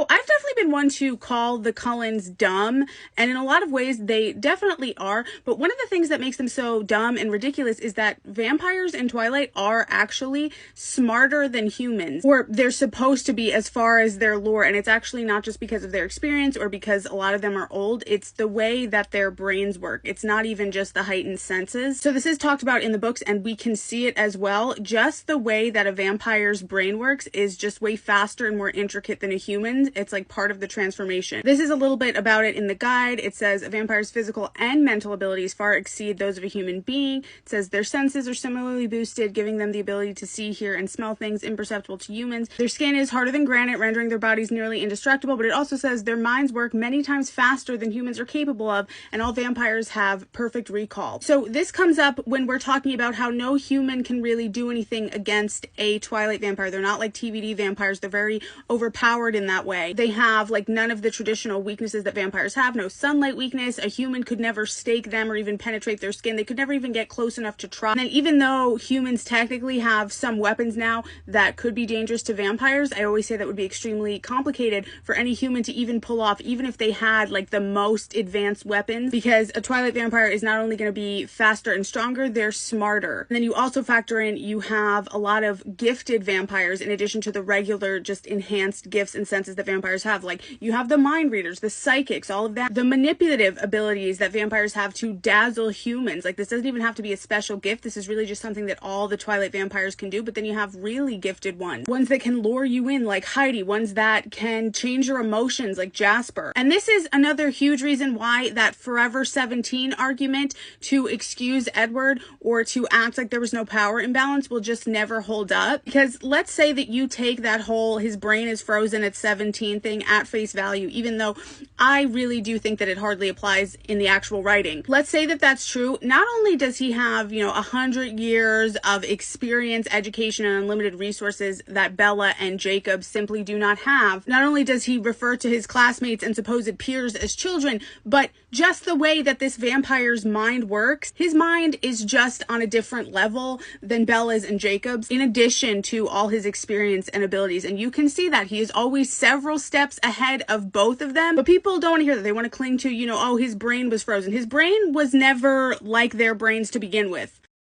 I've definitely been one to call the Cullens dumb, and in a lot of ways they definitely are, but one of the things that makes them so dumb and ridiculous is that vampires in Twilight are actually smarter than humans, or they're supposed to be as far as their lore, and it's actually not just because of their experience or because a lot of them are old, it's the way that their brains work. It's not even just the heightened senses. So this is talked about in the books, and we can see it as well. Just the way that a vampire's brain works is just way faster and more intricate than a human's. It's like part of the transformation. This is a little bit about it in the guide. It says a vampire's physical and mental abilities far exceed those of a human being. It says their senses are similarly boosted, giving them the ability to see, hear, and smell things imperceptible to humans. Their skin is harder than granite, rendering their bodies nearly indestructible, but it also says their minds work many times faster than humans are capable of, and all vampires have perfect recall. So this comes up when we're talking about how no human can really do anything against a Twilight vampire. They're not like TVD vampires. They're very overpowered in that way. They have like none of the traditional weaknesses that vampires have. No sunlight weakness. A human could never stake them or even penetrate their skin. They could never even get close enough to try. And then even though humans technically have some weapons now that could be dangerous to vampires, I always say that would be extremely complicated for any human to even pull off, even if they had like the most advanced weapons, because a Twilight vampire is not only going to be faster and stronger, they're smarter. And then you also factor in, you have a lot of gifted vampires in addition to the regular just enhanced gifts and senses that vampires have. Like you have the mind readers, the psychics, all of that, the manipulative abilities that vampires have to dazzle humans. Like this doesn't even have to be a special gift. This is really just something that all the Twilight vampires can do. But then you have really gifted ones that can lure you in like Heidi, ones that can change your emotions like Jasper. And this is another huge reason why that Forever 17 argument to excuse Edward or to act like there was no power imbalance will just never hold up. Because let's say that you take that whole his brain is frozen at 17 thing at face value, even though I really do think that it hardly applies in the actual writing. Let's say that that's true. Not only does he have, 100 years of experience, education, and unlimited resources that Bella and Jacob simply do not have, not only does he refer to his classmates and supposed peers as children, but just the way that this vampire's mind works, his mind is just on a different level than Bella's and Jacob's, in addition to all his experience and abilities. And you can see that he is always several steps ahead of both of them. But people don't want to hear that. They want to cling to, oh, his brain was frozen. His brain was never like their brains to begin with.